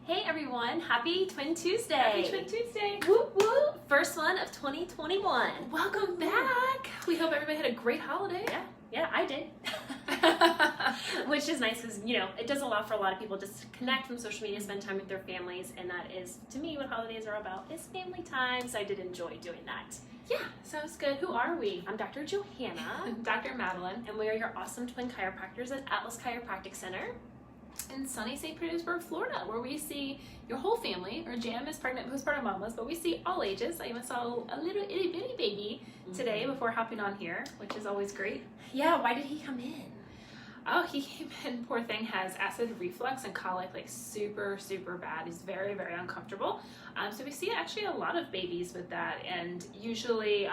Hey everyone, happy Twin Tuesday. Happy Twin Tuesday. Whoop whoop. First one of 2021. Welcome back. We hope everybody had a great holiday. Yeah, I did. Which is nice because, it does allow for a lot of people just to connect from social media, spend time with their families, and that is, to me, what holidays are about, is family time, so I did enjoy doing that. Yeah, sounds good. Who are we? I'm Dr. Johanna. Dr. Madeline. And we are your awesome twin chiropractors at Atlas Chiropractic Center. In sunny St. Petersburg, Florida, where we see your whole family. Our Jam is pregnant, postpartum mamas, but we see all ages. I even saw a little itty bitty baby today before hopping on here, which is always great. Yeah, why did he come in? Oh, he came in, poor thing, has acid reflux and colic, like super, super bad. He's very, very uncomfortable. So we see actually a lot of babies with that, and usually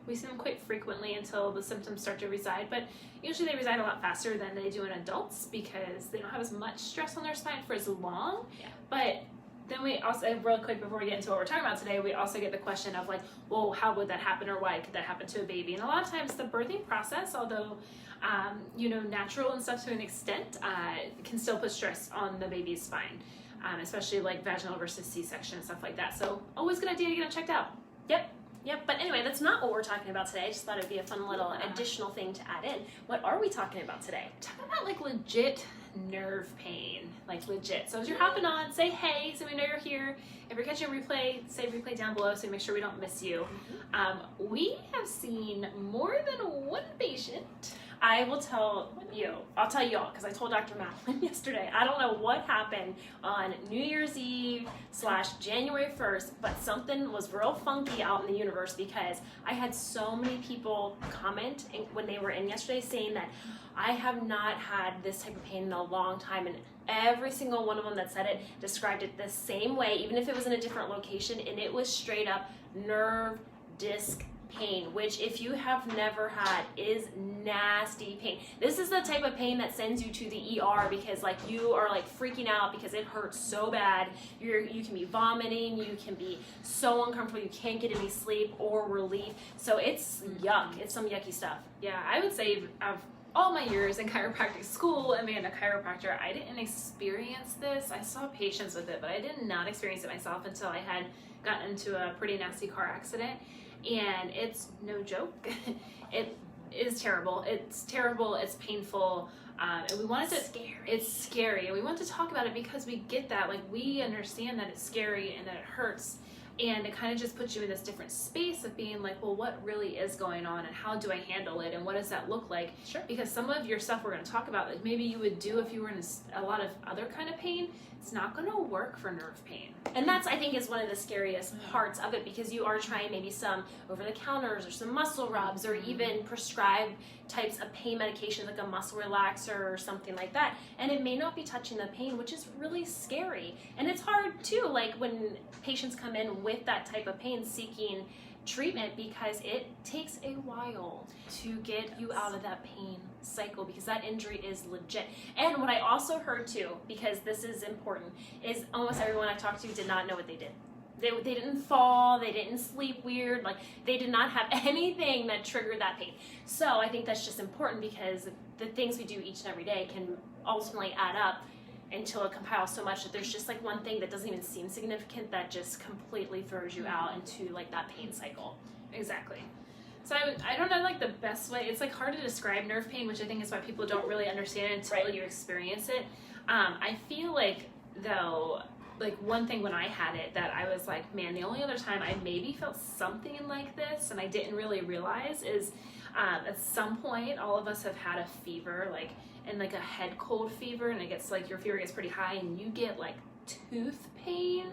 we see them quite frequently until the symptoms start to reside, but usually they reside a lot faster than they do in adults because they don't have as much stress on their spine for as long. Yeah. But then we also, real quick before we get into what we're talking about today, we also get the question of like, well, how would that happen, or why could that happen to a baby? And a lot of times the birthing process, although natural and stuff to an extent, can still put stress on the baby's spine, especially like vaginal versus C-section and stuff like that. So always a good idea to get them checked out. Yep, but anyway, that's not what we're talking about today. I just thought it'd be a fun little additional thing to add in. What are we talking about today? Talking about like legit nerve pain, like legit. So as you're hopping on, say hey, so we know you're here. If you're catching a replay, say replay down below so we make sure we don't miss you. We have seen more than one patient. I will tell you, I'll tell you all, because I told Dr. Madeline yesterday, I don't know what happened on New Year's Eve / January 1st, but something was real funky out in the universe because I had so many people comment when they were in yesterday saying that I have not had this type of pain in a long time, and every single one of them that said it described it the same way, even if it was in a different location, and it was straight up nerve disc pain, which if you have never had is nasty pain. This is the type of pain that sends you to the ER because like you are like freaking out because it hurts so bad. You can be vomiting, you can be so uncomfortable, you can't get any sleep or relief. So it's yuck. It's some yucky stuff. Yeah, I would say of all my years in chiropractic school and being a chiropractor, I didn't experience this. I saw patients with it, but I did not experience it myself until I had gotten into a pretty nasty car accident. And it's no joke. It is terrible. It's terrible. It's painful. And we wanted to. Scary. It's scary, and we want to talk about it because we get that. Like we understand that it's scary and that it hurts, and it kind of just puts you in this different space of being like, well, what really is going on, and how do I handle it, and what does that look like? Sure. Because some of your stuff we're going to talk about, like maybe you would do if you were in a lot of other kind of pain. It's not going to work for nerve pain. And that's, I think, is one of the scariest parts of it because you are trying maybe some over-the-counters or some muscle rubs or even prescribed types of pain medications like a muscle relaxer or something like that. And it may not be touching the pain, which is really scary. And it's hard, too, like when patients come in with that type of pain seeking treatment because it takes a while to get you out of that pain cycle because that injury is legit. And what I also heard too, because this is important, is almost everyone I talked to did not know what they did. They didn't fall, they didn't sleep weird, like they did not have anything that triggered that pain. So I think that's just important because the things we do each and every day can ultimately add up until it compiles so much that there's just like one thing that doesn't even seem significant that just completely throws you out into like that pain cycle. Exactly. So I don't know like the best way. It's like hard to describe nerve pain, which I think is why people don't really understand it until you experience it. I feel like though, like one thing when I had it that I was like, man, the only other time I maybe felt something like this and I didn't really realize is at some point all of us have had a fever, like and like a head cold fever, and it gets like your fever gets pretty high and you get like tooth pain.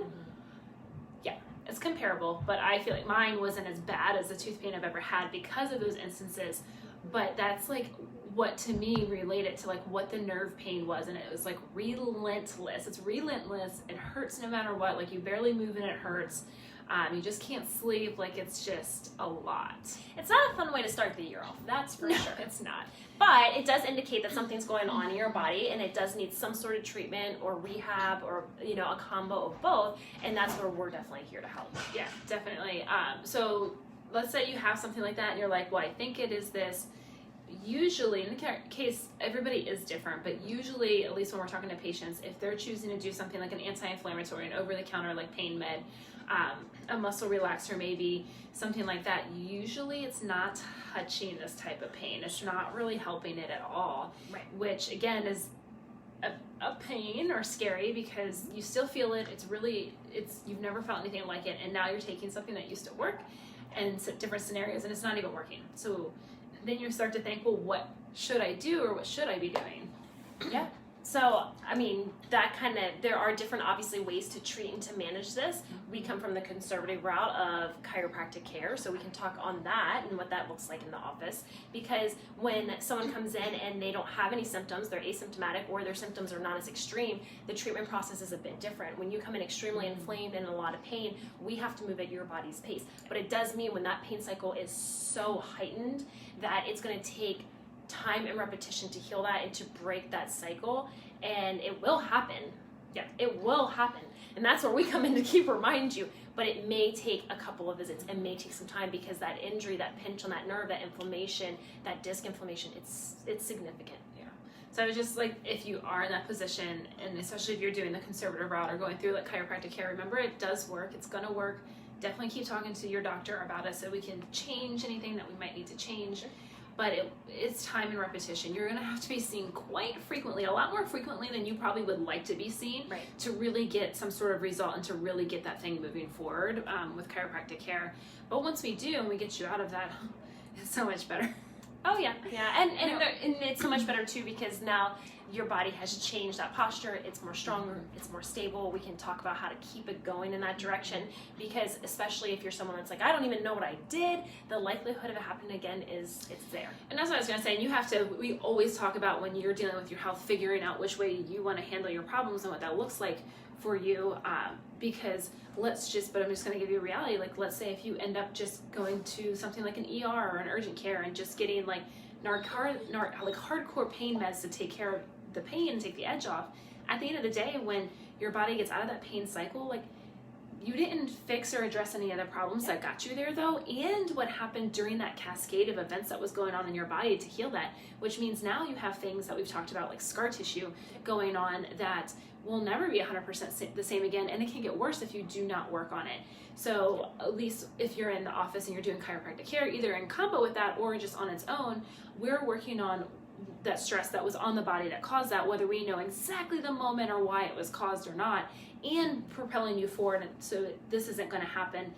Yeah, it's comparable, but I feel like mine wasn't as bad as the tooth pain I've ever had because of those instances. But that's like what to me related to like what the nerve pain was, and it was like relentless. It's relentless. It hurts no matter what. Like you barely move and it hurts. You just can't sleep. Like it's just a lot. It's not a fun way to start the year off. That's for sure. It's not. But it does indicate that something's going on in your body, and it does need some sort of treatment or rehab or a combo of both. And that's where we're definitely here to help. Yeah, definitely. So let's say you have something like that, and you're like, well, I think it is this. usually, in the case, everybody is different, but usually, at least when we're talking to patients, if they're choosing to do something like an anti-inflammatory, an over-the-counter like pain med, a muscle relaxer maybe, something like that, usually it's not touching this type of pain. It's not really helping it at all, Right. which again is a pain or scary because you still feel it. You've never felt anything like it, and now you're taking something that used to work in different scenarios and it's not even working. So then you start to think, well, what should I do or what should I be doing? Yeah. So, I mean, there are different, obviously, ways to treat and to manage this. We come from the conservative route of chiropractic care, so we can talk on that and what that looks like in the office. Because when someone comes in and they don't have any symptoms, they're asymptomatic, or their symptoms are not as extreme, the treatment process is a bit different. When you come in extremely inflamed and in a lot of pain, we have to move at your body's pace. But it does mean when that pain cycle is so heightened that it's going to take time and repetition to heal that and to break that cycle, and it will happen. Yeah, it will happen, and that's where we come in to keep remind you. But it may take a couple of visits, it may take some time, because that injury, that pinch on that nerve, that inflammation, that disc inflammation, it's significant. Yeah. So I was just like, if you are in that position, and especially if you're doing the conservative route or going through like chiropractic care, remember it does work. It's gonna work. Definitely keep talking to your doctor about it so we can change anything that we might need to change. But it's time and repetition. You're going to have to be seen quite frequently, a lot more frequently than you probably would like to be seen, right, to really get some sort of result and to really get that thing moving forward with chiropractic care. But once we do and we get you out of that, it's so much better. Oh yeah, yeah, and it's so much better too, because now your body has changed that posture. It's more stronger, it's more stable. We can talk about how to keep it going in that direction, because especially if you're someone that's like, I don't even know what I did, the likelihood of it happening again it's there. And that's what I was gonna say. And we always talk about when you're dealing with your health, figuring out which way you want to handle your problems and what that looks like for you, because but I'm just going to give you a reality. Like, let's say if you end up just going to something like an ER or an urgent care and just getting like hardcore pain meds to take care of the pain and take the edge off, at the end of the day, when your body gets out of that pain cycle, like, you didn't fix or address any other problems that got you there, though, and what happened during that cascade of events that was going on in your body to heal that, which means now you have things that we've talked about, like scar tissue going on, that will never be 100% the same again, and it can get worse if you do not work on it. So at least if you're in the office and you're doing chiropractic care, either in combo with that or just on its own, we're working on that stress that was on the body that caused that, whether we know exactly the moment or why it was caused or not, and propelling you forward so that this isn't going to happen.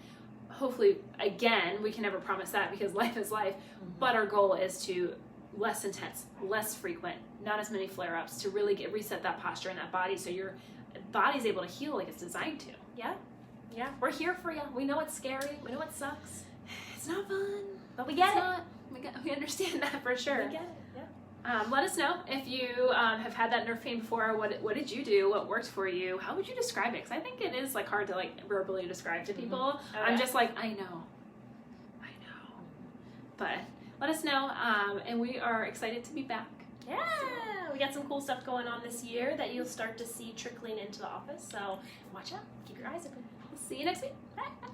Hopefully, again, we can never promise that because life is life, but our goal is to less intense, less frequent, not as many flare-ups, to really reset that posture in that body so your body's able to heal like it's designed to. Yeah, we're here for you. We know it's scary, we know it sucks, it's not fun, but we get it. We understand that for sure. We get it. Let us know if you have had that nerve pain before. What did you do? What worked for you? How would you describe it? Because I think it is like hard to like verbally describe to people. I'm just like, I know. But let us know, and we are excited to be back. Yeah, we got some cool stuff going on this year that you'll start to see trickling into the office. So watch out. Keep your eyes open. We'll see you next week. Bye.